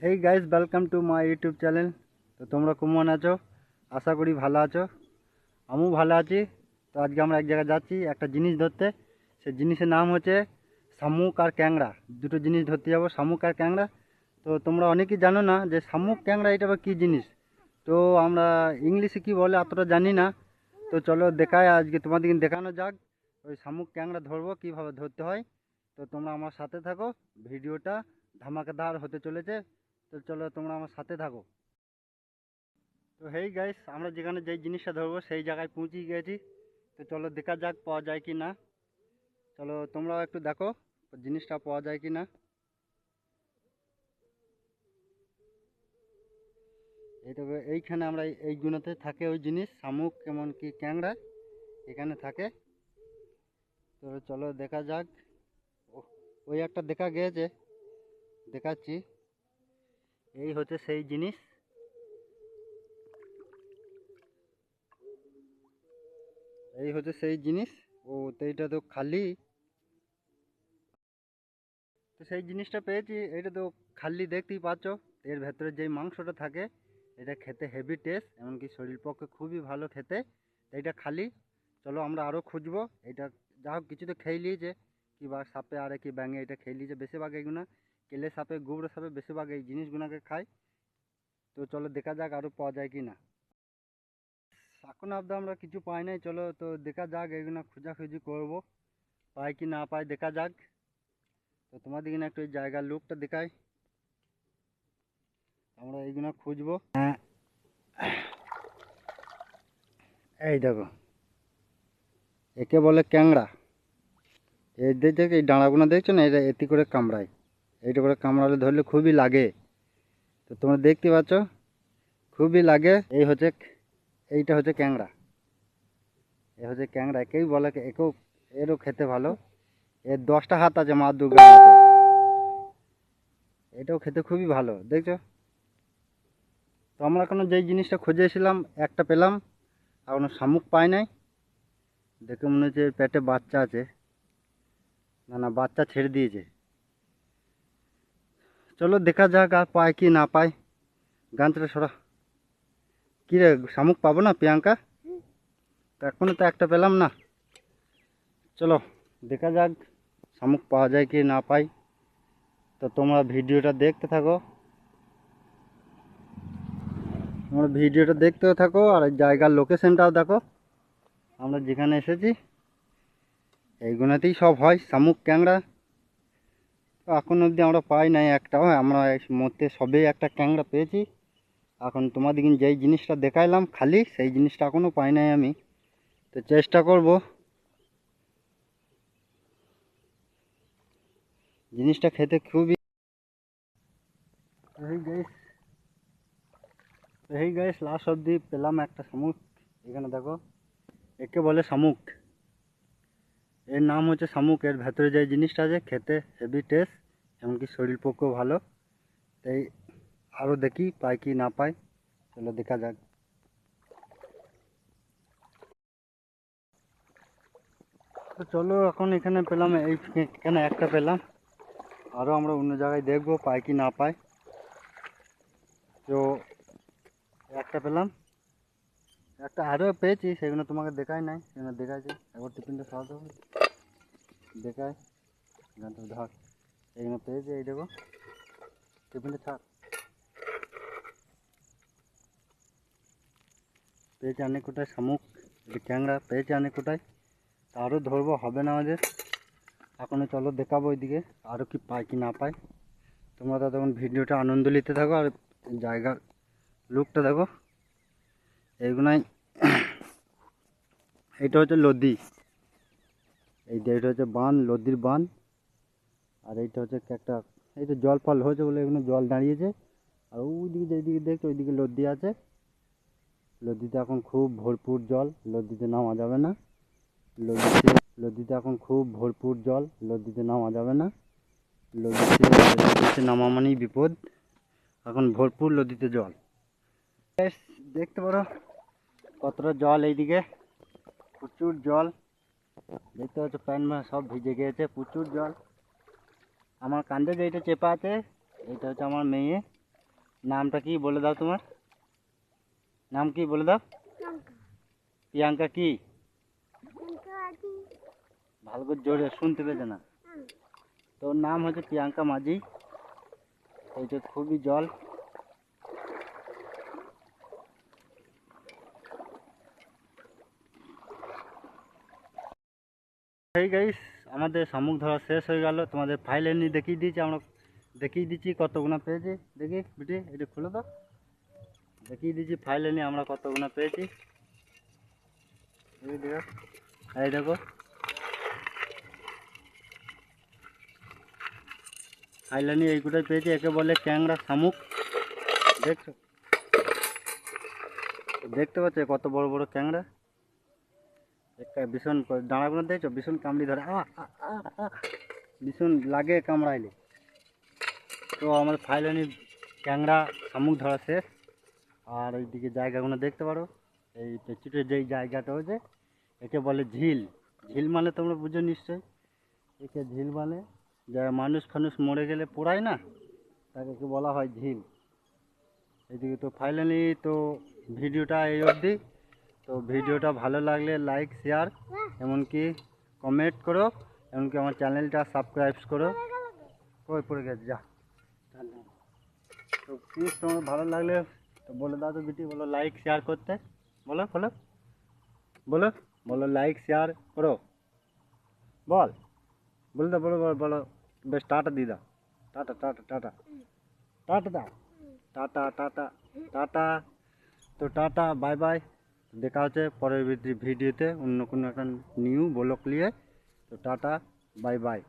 এই guys, welcome to my YouTube channel. তো তোমরা কেমন আছো? আশা করি ভালো আছো। আমিও ভালো আছি। তো আজকে আমরা এক জায়গায় যাচ্ছি একটা জিনিস ধরতে। সেই জিনিসের নাম হচ্ছে শামুক আর ক্যাংড়া। দুটো জিনিস ধরতে যাবো, শামুক আর ক্যাংড়া। তো তোমরা অনেকেই জানো না যে শামুক ক্যাংড়া এটা আবার কী জিনিস। তো আমরা ইংলিশে কি বলে অতটা জানি না। তো চলো দেখায়, আজকে তোমাদেরকে দেখানো যাক ওই শামুক ক্যাংড়া ধরবো, কীভাবে ধরতে হয়। তো তোমরা আমার সাথে থাকো, ভিডিওটা ধামাকাদার হতে চলেছে। তো চলো তোমরা আমার সাথে থাকো। তো হেই গাইস, আমরা যেখানে যেই জিনিসটা ধরবো সেই জায়গায় পৌঁছে গেছি। তো চলো দেখা যাক পাওয়া যায় কি না। চলো তোমরাও একটু দেখো জিনিসটা পাওয়া যায় কি না। এইটা এইখানে আমরা এইগুলোতে থাকে ওই জিনিস শামুক কেমন কি ক্যাংড়া এখানে থাকে। তো চলো দেখা যাক। ওই একটা দেখা গিয়েছে, দেখাচ্ছি। এই হচ্ছে সেই জিনিস, এই হচ্ছে সেই জিনিস। ও তো এইটা তো খালি। তো সেই জিনিসটা পেয়েছি, এটা তো খালি দেখতেই পাচ্ছ। এর ভেতরে যেই মাংসটা থাকে এটা খেতে হেভি টেস্ট, এমনকি শরীর পক্ষে খুবই ভালো খেতে। এইটা খালি। চলো আমরা আরও খুঁজবো। এটা যা হোক কিছু তো খেয়ে নিয়েছে, কি বা সাপে আরে কি ব্যাঙে এটা খেয়ে নিয়েছে। বেশিরভাগ এইগুলো কেলে সাপে গুবরে সাপে বেশিরভাগ এই জিনিসগুলোকে খায়। তো চলো দেখা যাক আরও পাওয়া যায় কি না। এখন অব্দি আমরা কিছু পাই নাই। চলো তো দেখা যাক, এইগুলো খোঁজাখুঁজি করবো, পাই কি না পাই দেখা যাক। তো তোমাদের কিনা একটু এই জায়গার লুকটা দেখাই, আমরা এইগুলো খুঁজবো। হ্যাঁ, এই দেখো, একে বলে ক্যাংড়া। এই দেখছো এই ডাঁড়াগুলো দেখছো না, এটা এটি করে কামড়ায়। এইটা করে কামড়ালে ধরলে খুবই লাগে। তো তোমরা দেখতে পাচ্ছ খুবই লাগে। এইটা হচ্ছে ক্যাংড়া। এ হচ্ছে ক্যাংড়া, একেই বলে, একেও এরও খেতে ভালো। এর 10টা হাত আছে মা দুর্গার মতো। এটাও খেতে খুবই ভালো দেখছো। তো আমরা এখনো যেই জিনিসটা খুঁজেছিলাম একটা পেলাম, এখনো শামুক পাই নাই। দেখে মনে হচ্ছে এর পেটে বাচ্চা আছে। না না, বাচ্চা ছেড়ে দিয়েছে। চলো দেখা যাক আর পাই কি না পাই। গানটা সরা। কী রে, শামুক পাবো না প্রিয়াঙ্কা? তো এখনো তো একটা পেলাম না। চলো দেখা যাক শামুক পাওয়া যায় কি না পাই। তো তোমরা ভিডিওটা দেখতে থাকো, তোমরা ভিডিওটা দেখতেও থাকো আর এই জায়গার লোকেশনটাও দেখো। আমরা যেখানে এসেছি এইগুলোতেই সব হয় শামুক ক্যাংড়া। তো এখন অবধি আমরা পাই নাই একটাও। আমরা এই মধ্যে সবেই একটা ক্যাংড়া পেয়েছি। এখন তোমাদেরকে যেই জিনিসটা দেখাইলাম খালি, সেই জিনিসটা এখনও পাই নাই আমি। তো চেষ্টা করব। জিনিসটা খেতে খুবই এই গাইস লাস্ট অবধি পেলাম একটা শামুক। এখানে দেখো, একে বলে শামুক। এর নাম হচ্ছে শামুক। এর ভেতরে যে জিনিসটা আছে খেতে হেভি টেস্ট, এমনকি শরীর পক্ষেও ভালো। তাই আরও দেখি পাই কি না পাই। চলো দেখা যাক। তো চলো এখন এখানে পেলাম, এখানে একটা পেলাম। আরও আমরা অন্য জায়গায় দেখবো পাই কি না পাই। তো একটা পেলাম, একটা আরও পেয়েছি, সেগুলো তোমাকে দেখাই নাই। সেগুলো দেখাইছে একবার টিফিনটা সরাতে হবে, দেখায় গানটা ধর। এইগুলো পেয়েছি, এই দেখো টিফিনটা ছাড়। পেয়েছে অনেক কোটায় শামুক, ক্যাংড়া পেয়েছে অনেক কোটায়। আরও ধরবো, হবে না আমাদের এখনও। চলো দেখাবো ওইদিকে আরও কি পাই কি না পাই। তোমরা তখন ভিডিওটা আনন্দ নিতে থাকো আর জায়গার লুকটা দেখো। এইগুলাই এটা হচ্ছে লদি। এই যে এটা হচ্ছে বান, লদির বান। আর এইটা হচ্ছে একটা, এই তো জল ফল হয়েছে বলে এখানে জল দাঁড়িয়েছে। আর ওইদিকে যেদিকে দেখছো ওইদিকে লদি আছে। লদিতে এখন খুব ভরপুর জল, লদিতে নামা যাবে না। লদিতে লদিতে এখন খুব ভরপুর জল, লদিতে নামা যাবে না। লদিতে নামা মানেই বিপদ। এখন ভরপুর লদিতে জল। বেশ, দেখতে পারো কতটা জল এইদিকে, প্রচুর জল। দেখতে পাচ্ছ প্যান্ট সব ভিজে গিয়েছে, প্রচুর জল। আমার কাঁধে যেটা চেপা আছে এটা হচ্ছে আমার মেয়ে। নামটা কি বলে দাও, তোমার নাম কি বলে দাও? প্রিয়াঙ্কা কি? ভালো করে জোরে শুনতে পেয়েছে না। তোর নাম হচ্ছে প্রিয়াঙ্কা মাঝি। এই যে খুবই জল। এই গাইস, আমাদের শামুক ধরা শেষ হয়ে গেল। তোমাদের ফাইল এনে দেখিয়ে দিয়েছি, আমরা দেখিয়ে দিচ্ছি কতগুলো পেয়েছি। দেখি বিটি, এটা খুলে দাও। দেখিয়ে দিচ্ছি ফাইল এনে আমরা কতগুলো পেয়েছি। এই দেখো, এই দেখো ফাইল এনে এইগুলোই পেয়েছি। একে বলে ক্যাংড়া শামুক। দেখছো, দেখতে পাচ্ছ কত বড় বড় ক্যাংড়া। একটা ভীষণ দাঁড়াগুলো দেখছো, ভীষণ কামড়ি ধরে, ভীষণ লাগে কামড়াইলে। তো আমাদের ফাইলানি ক্যাংড়া শামুক ধরা শেষ। আর এইদিকে জায়গাগুলো দেখতে পারো। এই পেছুটের যেই জায়গাটা হচ্ছে, একে বলে ঝিল। ঝিল মানে তোমরা বুঝো নিশ্চয়ই। একে ঝিল মানে যারা মানুষ ফানুষ মরে গেলে পোড়ায় না, তাকে বলা হয় ঝিল। এইদিকে তো ফাইনালি তো ভিডিওটা এই অবধি। তো ভিডিওটা ভালো লাগলে লাইক শেয়ার এমনকি কমেন্ট করো, এমনকি আমার চ্যানেলটা সাবস্ক্রাইব করো। কই পড়ে গেছে যা। তো প্লিজ তোমার ভালো লাগলে তো বলে দাও তো বিটি, বলো লাইক শেয়ার করতে। বলো বলো বলো বলো লাইক শেয়ার করো। বল, বলে দাও, বলো বলো বলো। বেশ, টাটা দিয়ে দাও। টাটা টাটা টাটা টাটা দাও। Tata tata tata. তো টাটা, বাই বাই। দেখা হচ্ছে পরের ভিডিওতে অন্য কোনো একটা নিউ ব্লগ নিয়ে। তো টাটা, বাই বাই।